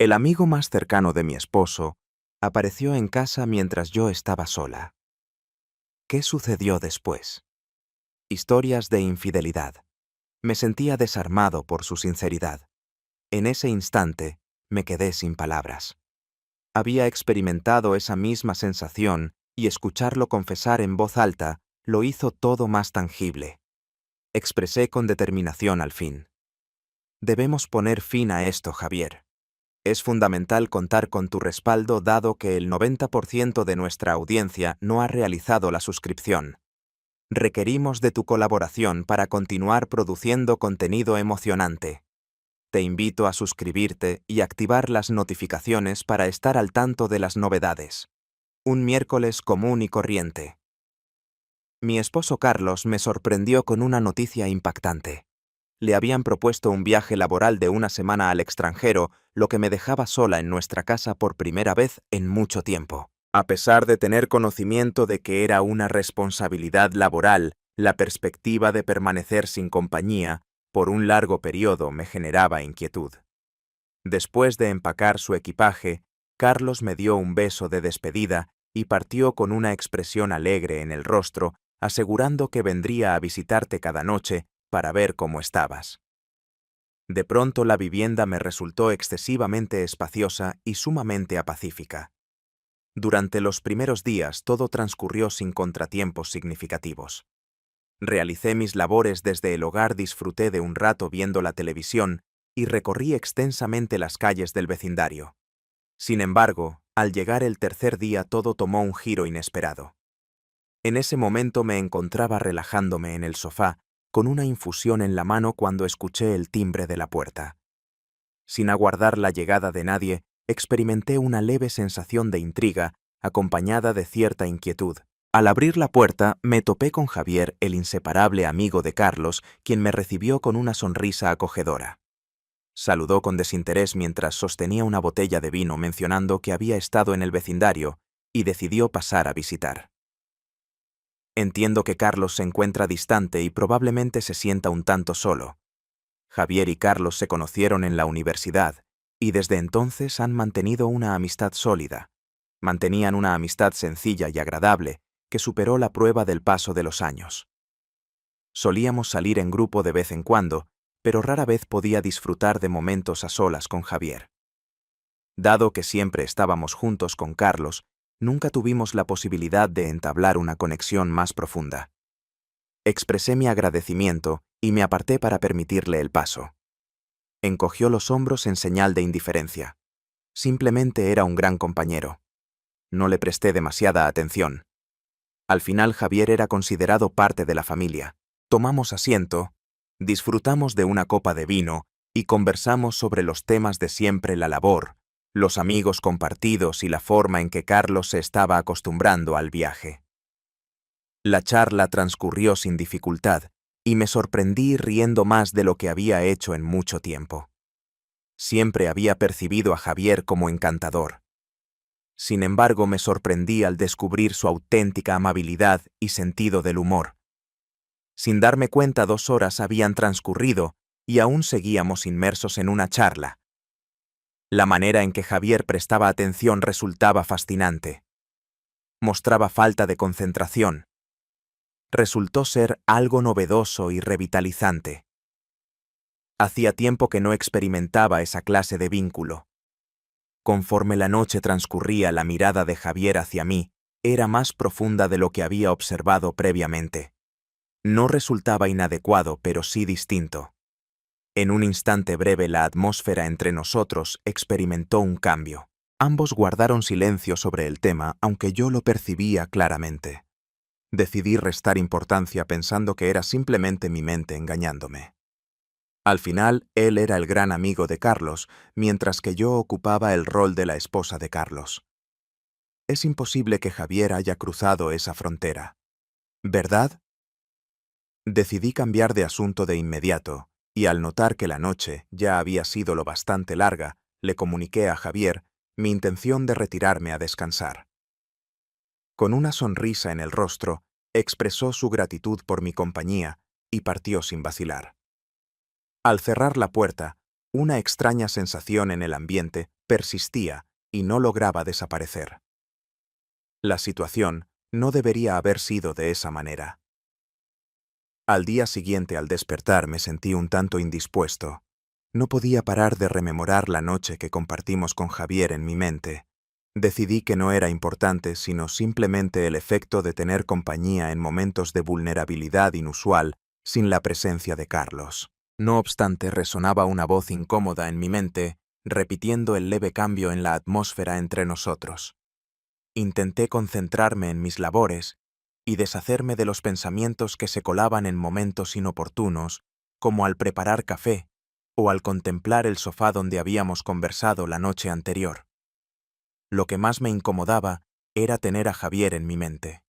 El amigo más cercano de mi esposo apareció en casa mientras yo estaba sola. ¿Qué sucedió después? Historias de infidelidad. Me sentía desarmado por su sinceridad. En ese instante, me quedé sin palabras. Había experimentado esa misma sensación y escucharlo confesar en voz alta lo hizo todo más tangible. Expresé con determinación al fin. Debemos poner fin a esto, Javier. Es fundamental contar con tu respaldo dado que el 90% de nuestra audiencia no ha realizado la suscripción. Requerimos de tu colaboración para continuar produciendo contenido emocionante. Te invito a suscribirte y activar las notificaciones para estar al tanto de las novedades. Un miércoles común y corriente. Mi esposo Carlos me sorprendió con una noticia impactante. Le habían propuesto un viaje laboral de una semana al extranjero, lo que me dejaba sola en nuestra casa por primera vez en mucho tiempo. A pesar de tener conocimiento de que era una responsabilidad laboral, la perspectiva de permanecer sin compañía por un largo periodo me generaba inquietud. Después de empacar su equipaje, Carlos me dio un beso de despedida y partió con una expresión alegre en el rostro, asegurando que vendría a visitarte cada noche para ver cómo estabas. De pronto la vivienda me resultó excesivamente espaciosa y sumamente apacífica. Durante los primeros días todo transcurrió sin contratiempos significativos. Realicé mis labores desde el hogar, disfruté de un rato viendo la televisión y recorrí extensamente las calles del vecindario. Sin embargo, al llegar el tercer día todo tomó un giro inesperado. En ese momento me encontraba relajándome en el sofá, con una infusión en la mano cuando escuché el timbre de la puerta. Sin aguardar la llegada de nadie, experimenté una leve sensación de intriga, acompañada de cierta inquietud. Al abrir la puerta, me topé con Javier, el inseparable amigo de Carlos, quien me recibió con una sonrisa acogedora. Saludó con desinterés mientras sostenía una botella de vino, mencionando que había estado en el vecindario y decidió pasar a visitar. Entiendo que Carlos se encuentra distante y probablemente se sienta un tanto solo. Javier y Carlos se conocieron en la universidad y desde entonces han mantenido una amistad sólida. Mantenían una amistad sencilla y agradable que superó la prueba del paso de los años. Solíamos salir en grupo de vez en cuando, pero rara vez podía disfrutar de momentos a solas con Javier. Dado que siempre estábamos juntos con Carlos, nunca tuvimos la posibilidad de entablar una conexión más profunda. Expresé mi agradecimiento y me aparté para permitirle el paso. Encogió los hombros en señal de indiferencia. Simplemente era un gran compañero. No le presté demasiada atención. Al final Javier era considerado parte de la familia. Tomamos asiento, disfrutamos de una copa de vino y conversamos sobre los temas de siempre: la labor, los amigos compartidos y la forma en que Carlos se estaba acostumbrando al viaje. La charla transcurrió sin dificultad y me sorprendí riendo más de lo que había hecho en mucho tiempo. Siempre había percibido a Javier como encantador. Sin embargo, me sorprendí al descubrir su auténtica amabilidad y sentido del humor. Sin darme cuenta, 2 horas habían transcurrido y aún seguíamos inmersos en una charla. La manera en que Javier prestaba atención resultaba fascinante. Mostraba falta de concentración. Resultó ser algo novedoso y revitalizante. Hacía tiempo que no experimentaba esa clase de vínculo. Conforme la noche transcurría, la mirada de Javier hacia mí era más profunda de lo que había observado previamente. No resultaba inadecuado, pero sí distinto. En un instante breve la atmósfera entre nosotros experimentó un cambio. Ambos guardaron silencio sobre el tema, aunque yo lo percibía claramente. Decidí restar importancia pensando que era simplemente mi mente engañándome. Al final, él era el gran amigo de Carlos, mientras que yo ocupaba el rol de la esposa de Carlos. Es imposible que Javier haya cruzado esa frontera, ¿verdad? Decidí cambiar de asunto de inmediato, y al notar que la noche ya había sido lo bastante larga, le comuniqué a Javier mi intención de retirarme a descansar. Con una sonrisa en el rostro, expresó su gratitud por mi compañía y partió sin vacilar. Al cerrar la puerta, Una extraña sensación en el ambiente persistía y no lograba desaparecer. La situación no debería haber sido de esa manera. Al día siguiente, al despertar, me sentí un tanto indispuesto. No podía parar de rememorar la noche que compartimos con Javier en mi mente. Decidí que no era importante, sino simplemente el efecto de tener compañía en momentos de vulnerabilidad inusual sin la presencia de Carlos. No obstante, resonaba una voz incómoda en mi mente, repitiendo el leve cambio en la atmósfera entre nosotros. Intenté concentrarme en mis labores y deshacerme de los pensamientos que se colaban en momentos inoportunos, como al preparar café o al contemplar el sofá donde habíamos conversado la noche anterior. Lo que más me incomodaba era tener a Javier en mi mente.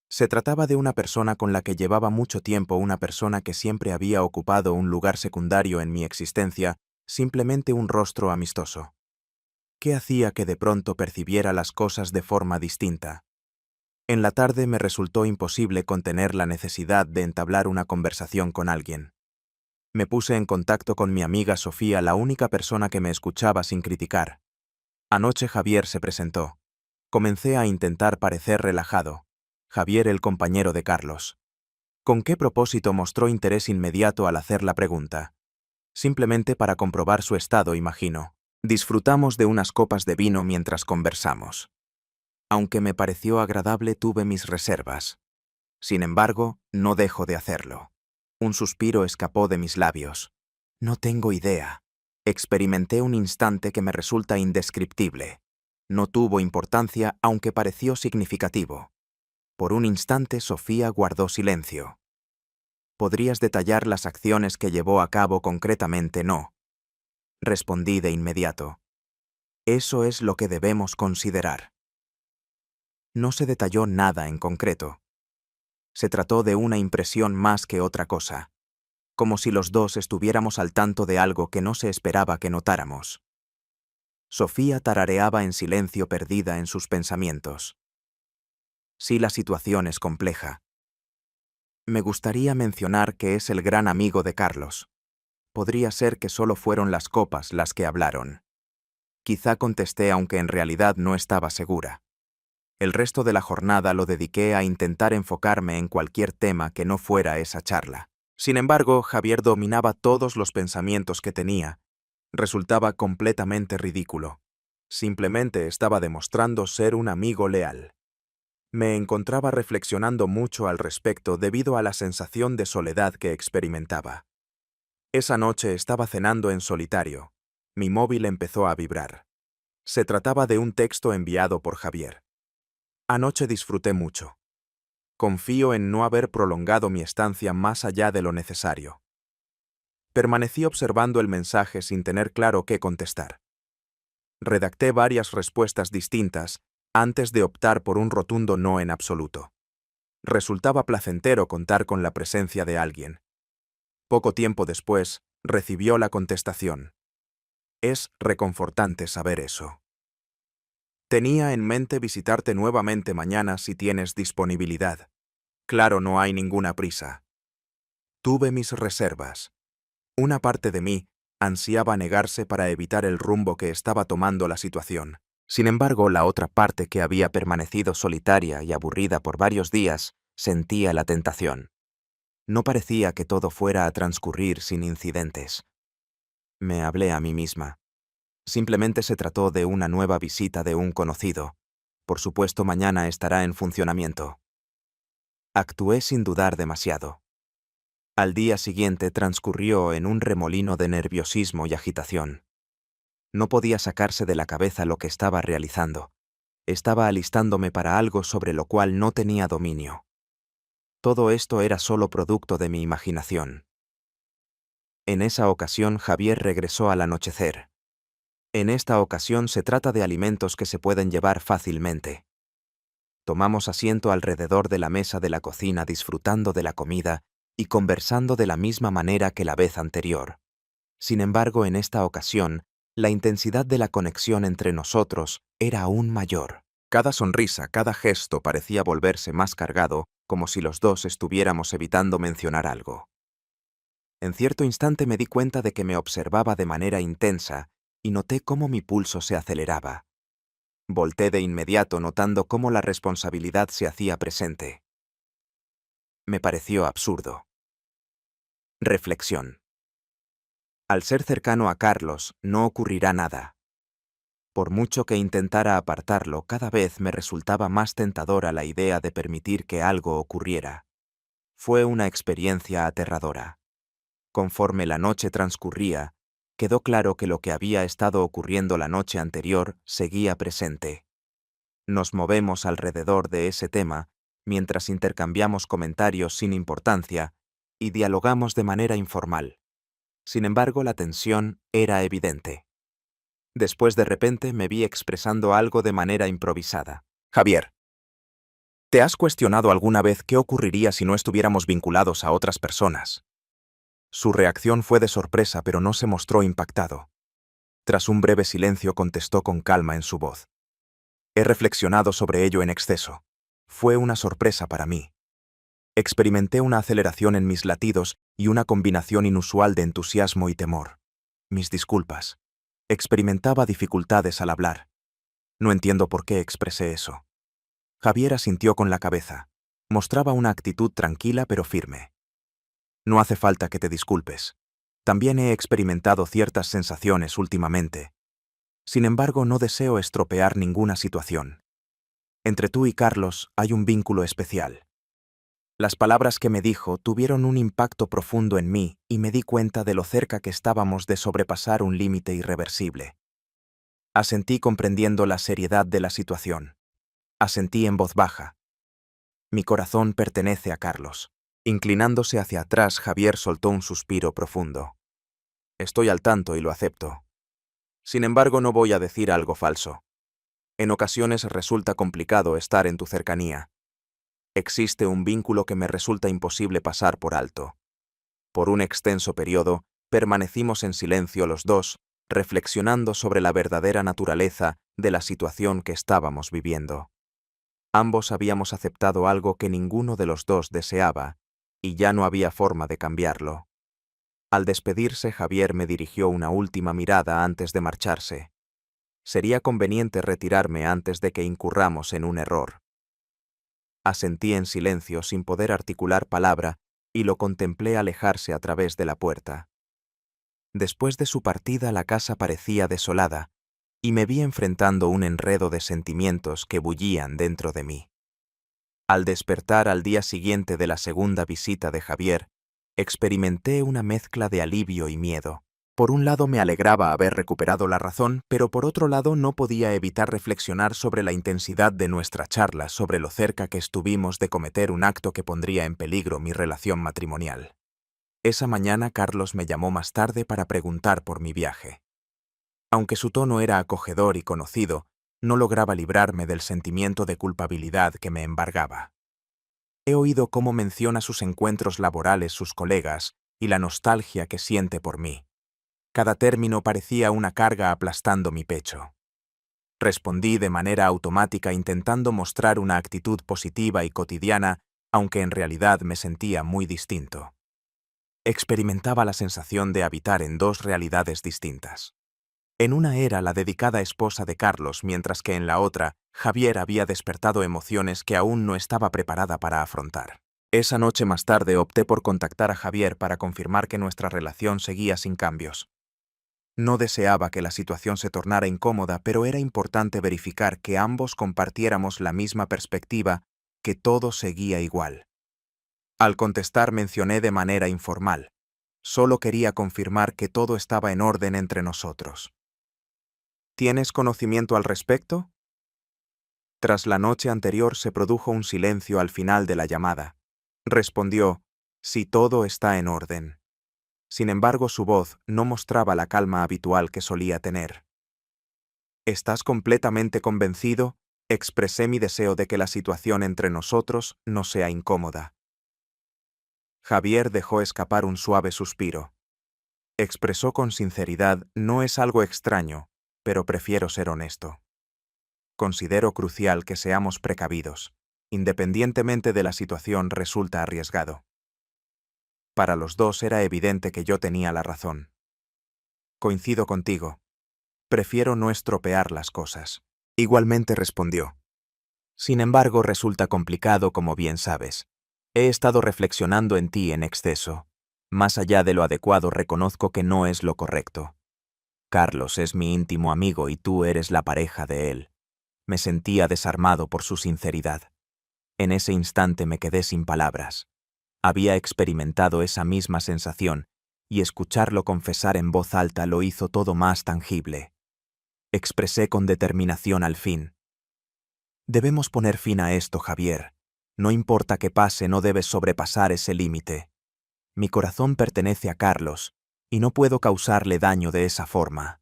Se trataba de una persona con la que llevaba mucho tiempo, una persona que siempre había ocupado un lugar secundario en mi existencia, simplemente un rostro amistoso. ¿Qué hacía que de pronto percibiera las cosas de forma distinta? En la tarde me resultó imposible contener la necesidad de entablar una conversación con alguien. Me puse en contacto con mi amiga Sofía, la única persona que me escuchaba sin criticar. Anoche Javier se presentó. Comencé a intentar parecer relajado. Javier, el compañero de Carlos. ¿Con qué propósito mostró interés inmediato al hacer la pregunta? Simplemente para comprobar su estado, imagino. Disfrutamos de unas copas de vino mientras conversamos. Aunque me pareció agradable, tuve mis reservas. Sin embargo, no dejo de hacerlo. Un suspiro escapó de mis labios. No tengo idea. Experimenté un instante que me resulta indescriptible. No tuvo importancia, aunque pareció significativo. Por un instante, Sofía guardó silencio. ¿Podrías detallar las acciones que llevó a cabo concretamente? No. Respondí de inmediato. Eso es lo que debemos considerar. No se detalló nada en concreto. Se trató de una impresión más que otra cosa, como si los dos estuviéramos al tanto de algo que no se esperaba que notáramos. Sofía tarareaba en silencio, perdida en sus pensamientos. Sí, la situación es compleja. Me gustaría mencionar que es el gran amigo de Carlos. Podría ser que solo fueron las copas las que hablaron. Quizá contesté, aunque en realidad no estaba segura. El resto de la jornada lo dediqué a intentar enfocarme en cualquier tema que no fuera esa charla. Sin embargo, Javier dominaba todos los pensamientos que tenía. Resultaba completamente ridículo. Simplemente estaba demostrando ser un amigo leal. Me encontraba reflexionando mucho al respecto debido a la sensación de soledad que experimentaba. Esa noche estaba cenando en solitario. Mi móvil empezó a vibrar. Se trataba de un texto enviado por Javier. Anoche disfruté mucho. Confío en no haber prolongado mi estancia más allá de lo necesario. Permanecí observando el mensaje sin tener claro qué contestar. Redacté varias respuestas distintas antes de optar por un rotundo no en absoluto. Resultaba placentero contar con la presencia de alguien. Poco tiempo después, recibió la contestación. Es reconfortante saber eso. Tenía en mente visitarte nuevamente mañana si tienes disponibilidad. Claro, no hay ninguna prisa. Tuve mis reservas. Una parte de mí ansiaba negarse para evitar el rumbo que estaba tomando la situación. Sin embargo, la otra parte, que había permanecido solitaria y aburrida por varios días, sentía la tentación. No parecía que todo fuera a transcurrir sin incidentes. Me hablé a mí misma. Simplemente se trató de una nueva visita de un conocido. Por supuesto, mañana estará en funcionamiento. Actué sin dudar demasiado. Al día siguiente transcurrió en un remolino de nerviosismo y agitación. No podía sacarse de la cabeza lo que estaba realizando. Estaba alistándome para algo sobre lo cual no tenía dominio. Todo esto era solo producto de mi imaginación. En esa ocasión Javier regresó al anochecer. En esta ocasión se trata de alimentos que se pueden llevar fácilmente. Tomamos asiento alrededor de la mesa de la cocina, disfrutando de la comida y conversando de la misma manera que la vez anterior. Sin embargo, en esta ocasión, la intensidad de la conexión entre nosotros era aún mayor. Cada sonrisa, cada gesto parecía volverse más cargado, como si los dos estuviéramos evitando mencionar algo. En cierto instante me di cuenta de que me observaba de manera intensa y noté cómo mi pulso se aceleraba. Volté de inmediato notando cómo la responsabilidad se hacía presente. Me pareció absurdo. Reflexión. Al ser cercano a Carlos, no ocurrirá nada. Por mucho que intentara apartarlo, cada vez me resultaba más tentadora la idea de permitir que algo ocurriera. Fue una experiencia aterradora. Conforme la noche transcurría, quedó claro que lo que había estado ocurriendo la noche anterior seguía presente. Nos movemos alrededor de ese tema, mientras intercambiamos comentarios sin importancia y dialogamos de manera informal. Sin embargo, la tensión era evidente. Después de repente me vi expresando algo de manera improvisada. Javier, ¿te has cuestionado alguna vez qué ocurriría si no estuviéramos vinculados a otras personas? Su reacción fue de sorpresa, pero no se mostró impactado. Tras un breve silencio contestó con calma en su voz. He reflexionado sobre ello en exceso. Fue una sorpresa para mí. Experimenté una aceleración en mis latidos y una combinación inusual de entusiasmo y temor. Mis disculpas. Experimentaba dificultades al hablar. No entiendo por qué expresé eso. Javier asintió con la cabeza. Mostraba una actitud tranquila pero firme. No hace falta que te disculpes. También he experimentado ciertas sensaciones últimamente. Sin embargo, no deseo estropear ninguna situación. Entre tú y Carlos hay un vínculo especial. Las palabras que me dijo tuvieron un impacto profundo en mí y me di cuenta de lo cerca que estábamos de sobrepasar un límite irreversible. Asentí comprendiendo la seriedad de la situación. Asentí en voz baja. Mi corazón pertenece a Carlos. Inclinándose hacia atrás, Javier soltó un suspiro profundo. Estoy al tanto y lo acepto. Sin embargo, no voy a decir algo falso. En ocasiones resulta complicado estar en tu cercanía. Existe un vínculo que me resulta imposible pasar por alto. Por un extenso periodo, permanecimos en silencio los dos, reflexionando sobre la verdadera naturaleza de la situación que estábamos viviendo. Ambos habíamos aceptado algo que ninguno de los dos deseaba, y ya no había forma de cambiarlo. Al despedirse, Javier me dirigió una última mirada antes de marcharse. Sería conveniente retirarme antes de que incurramos en un error. Asentí en silencio sin poder articular palabra y lo contemplé alejarse a través de la puerta. Después de su partida la casa parecía desolada y me vi enfrentando un enredo de sentimientos que bullían dentro de mí. Al despertar al día siguiente de la segunda visita de Javier, experimenté una mezcla de alivio y miedo. Por un lado me alegraba haber recuperado la razón, pero por otro lado no podía evitar reflexionar sobre la intensidad de nuestra charla, sobre lo cerca que estuvimos de cometer un acto que pondría en peligro mi relación matrimonial. Esa mañana Carlos me llamó más tarde para preguntar por mi viaje. Aunque su tono era acogedor y conocido, no lograba librarme del sentimiento de culpabilidad que me embargaba. He oído cómo menciona sus encuentros laborales sus colegas y la nostalgia que siente por mí. Cada término parecía una carga aplastando mi pecho. Respondí de manera automática intentando mostrar una actitud positiva y cotidiana, aunque en realidad me sentía muy distinto. Experimentaba la sensación de habitar en dos realidades distintas. En una era la dedicada esposa de Carlos, mientras que en la otra, Javier había despertado emociones que aún no estaba preparada para afrontar. Esa noche más tarde opté por contactar a Javier para confirmar que nuestra relación seguía sin cambios. No deseaba que la situación se tornara incómoda, pero era importante verificar que ambos compartiéramos la misma perspectiva, que todo seguía igual. Al contestar mencioné de manera informal. Solo quería confirmar que todo estaba en orden entre nosotros. ¿Tienes conocimiento al respecto? Tras la noche anterior se produjo un silencio al final de la llamada. Respondió, sí, todo está en orden. Sin embargo, su voz no mostraba la calma habitual que solía tener. ¿Estás completamente convencido? Expresé mi deseo de que la situación entre nosotros no sea incómoda. Javier dejó escapar un suave suspiro. Expresó con sinceridad, no es algo extraño, pero prefiero ser honesto. Considero crucial que seamos precavidos. Independientemente de la situación, resulta arriesgado. Para los dos era evidente que yo tenía la razón. Coincido contigo. Prefiero no estropear las cosas. Igualmente respondió. Sin embargo, resulta complicado, como bien sabes. He estado reflexionando en ti en exceso. Más allá de lo adecuado, reconozco que no es lo correcto. Carlos es mi íntimo amigo y tú eres la pareja de él. Me sentía desarmado por su sinceridad. En ese instante me quedé sin palabras. Había experimentado esa misma sensación, y escucharlo confesar en voz alta lo hizo todo más tangible. Expresé con determinación al fin. Debemos poner fin a esto, Javier. No importa qué pase, no debes sobrepasar ese límite. Mi corazón pertenece a Carlos, y no puedo causarle daño de esa forma.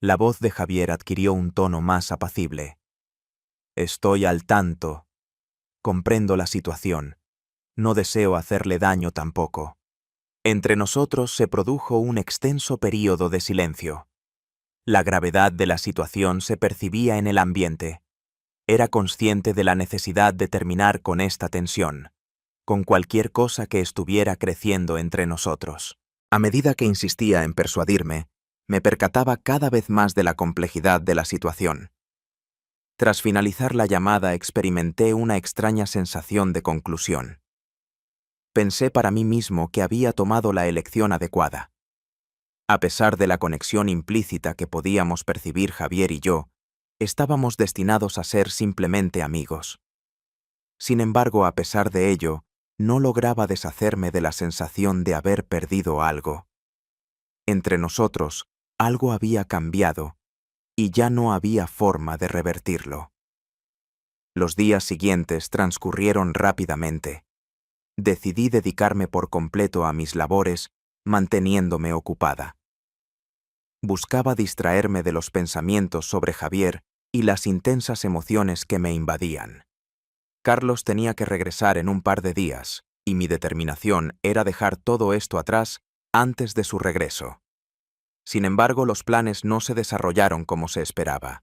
La voz de Javier adquirió un tono más apacible. Estoy al tanto. Comprendo la situación. No deseo hacerle daño tampoco. Entre nosotros se produjo un extenso período de silencio. La gravedad de la situación se percibía en el ambiente. Era consciente de la necesidad de terminar con esta tensión, con cualquier cosa que estuviera creciendo entre nosotros. A medida que insistía en persuadirme, me percataba cada vez más de la complejidad de la situación. Tras finalizar la llamada, experimenté una extraña sensación de conclusión. Pensé para mí mismo que había tomado la elección adecuada. A pesar de la conexión implícita que podíamos percibir Javier y yo, estábamos destinados a ser simplemente amigos. Sin embargo, a pesar de ello, no lograba deshacerme de la sensación de haber perdido algo. Entre nosotros, algo había cambiado, y ya no había forma de revertirlo. Los días siguientes transcurrieron rápidamente. Decidí dedicarme por completo a mis labores, manteniéndome ocupada. Buscaba distraerme de los pensamientos sobre Javier y las intensas emociones que me invadían. Carlos tenía que regresar en un par de días, y mi determinación era dejar todo esto atrás antes de su regreso. Sin embargo, los planes no se desarrollaron como se esperaba.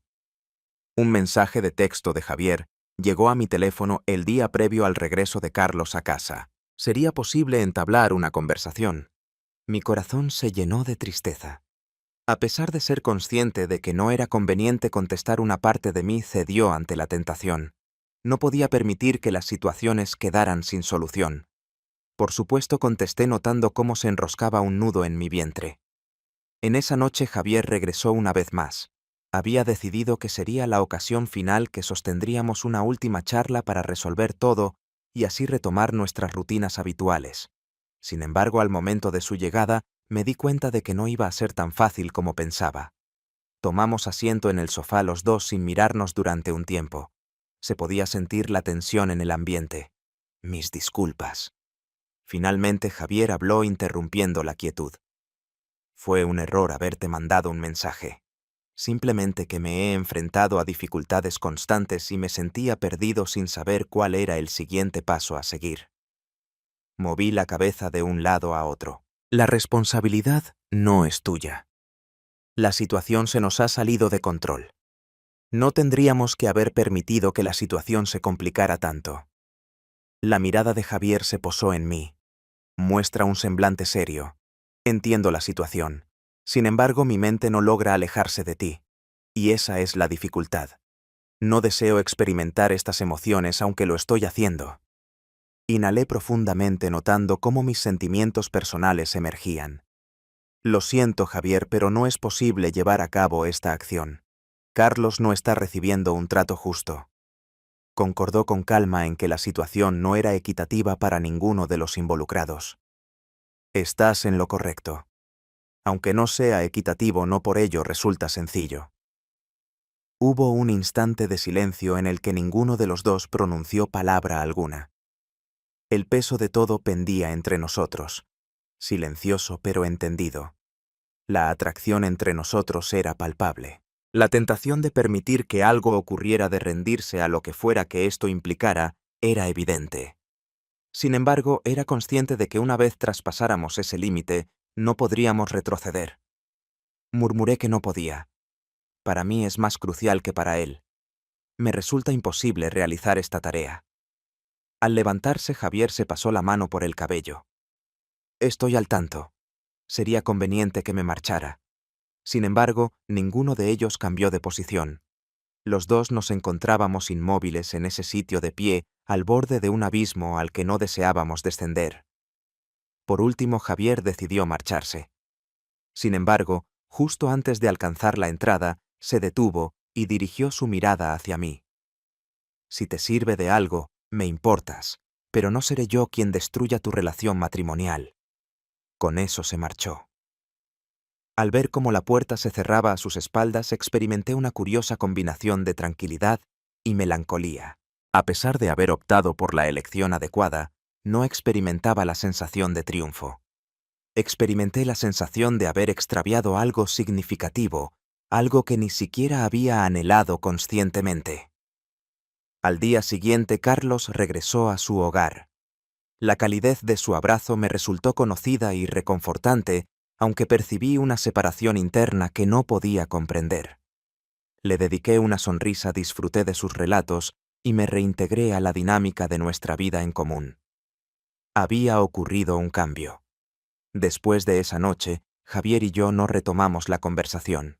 Un mensaje de texto de Javier llegó a mi teléfono el día previo al regreso de Carlos a casa. ¿Sería posible entablar una conversación? Mi corazón se llenó de tristeza. A pesar de ser consciente de que no era conveniente contestar, una parte de mí cedió ante la tentación. No podía permitir que las situaciones quedaran sin solución. Por supuesto, contesté notando cómo se enroscaba un nudo en mi vientre. En esa noche Javier regresó una vez más. Había decidido que sería la ocasión final, que sostendríamos una última charla para resolver todo y así retomar nuestras rutinas habituales. Sin embargo, al momento de su llegada, me di cuenta de que no iba a ser tan fácil como pensaba. Tomamos asiento en el sofá los dos sin mirarnos durante un tiempo. Se podía sentir la tensión en el ambiente. Mis disculpas. Finalmente Javier habló, interrumpiendo la quietud. Fue un error haberte mandado un mensaje. Simplemente que me he enfrentado a dificultades constantes y me sentía perdido sin saber cuál era el siguiente paso a seguir. Moví la cabeza de un lado a otro. La responsabilidad no es tuya. La situación se nos ha salido de control. No tendríamos que haber permitido que la situación se complicara tanto. La mirada de Javier se posó en mí. Muestra un semblante serio. Entiendo la situación. Sin embargo, mi mente no logra alejarse de ti. Y esa es la dificultad. No deseo experimentar estas emociones, aunque lo estoy haciendo. Inhalé profundamente, notando cómo mis sentimientos personales emergían. Lo siento, Javier, pero no es posible llevar a cabo esta acción. Carlos no está recibiendo un trato justo. Concordó con calma en que la situación no era equitativa para ninguno de los involucrados. Estás en lo correcto. Aunque no sea equitativo, no por ello resulta sencillo. Hubo un instante de silencio en el que ninguno de los dos pronunció palabra alguna. El peso de todo pendía entre nosotros, silencioso pero entendido. La atracción entre nosotros era palpable. La tentación de permitir que algo ocurriera, de rendirse a lo que fuera que esto implicara, era evidente. Sin embargo, era consciente de que una vez traspasáramos ese límite, no podríamos retroceder. Murmuré que no podía. Para mí es más crucial que para él. Me resulta imposible realizar esta tarea. Al levantarse, Javier se pasó la mano por el cabello. Estoy al tanto. Sería conveniente que me marchara. Sin embargo, ninguno de ellos cambió de posición. Los dos nos encontrábamos inmóviles en ese sitio de pie, al borde de un abismo al que no deseábamos descender. Por último, Javier decidió marcharse. Sin embargo, justo antes de alcanzar la entrada, se detuvo y dirigió su mirada hacia mí. Si te sirve de algo, me importas, pero no seré yo quien destruya tu relación matrimonial. Con eso se marchó. Al ver cómo la puerta se cerraba a sus espaldas, experimenté una curiosa combinación de tranquilidad y melancolía. A pesar de haber optado por la elección adecuada, no experimentaba la sensación de triunfo. Experimenté la sensación de haber extraviado algo significativo, algo que ni siquiera había anhelado conscientemente. Al día siguiente, Carlos regresó a su hogar. La calidez de su abrazo me resultó conocida y reconfortante, aunque percibí una separación interna que no podía comprender. Le dediqué una sonrisa, disfruté de sus relatos y me reintegré a la dinámica de nuestra vida en común. Había ocurrido un cambio. Después de esa noche, Javier y yo no retomamos la conversación.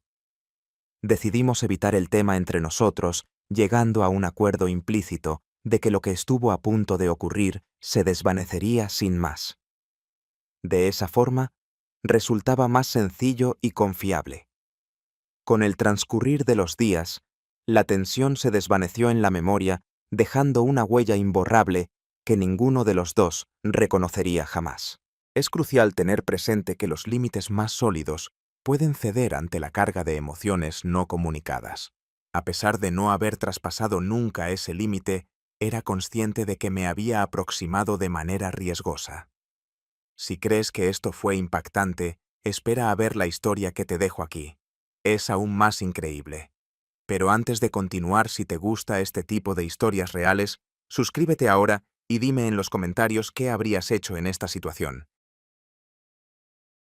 Decidimos evitar el tema entre nosotros, llegando a un acuerdo implícito de que lo que estuvo a punto de ocurrir se desvanecería sin más. De esa forma, resultaba más sencillo y confiable. Con el transcurrir de los días, la tensión se desvaneció en la memoria, dejando una huella imborrable que ninguno de los dos reconocería jamás. Es crucial tener presente que los límites más sólidos pueden ceder ante la carga de emociones no comunicadas. A pesar de no haber traspasado nunca ese límite, era consciente de que me había aproximado de manera riesgosa. Si crees que esto fue impactante, espera a ver la historia que te dejo aquí. Es aún más increíble. Pero antes de continuar, si te gusta este tipo de historias reales, suscríbete ahora y dime en los comentarios qué habrías hecho en esta situación.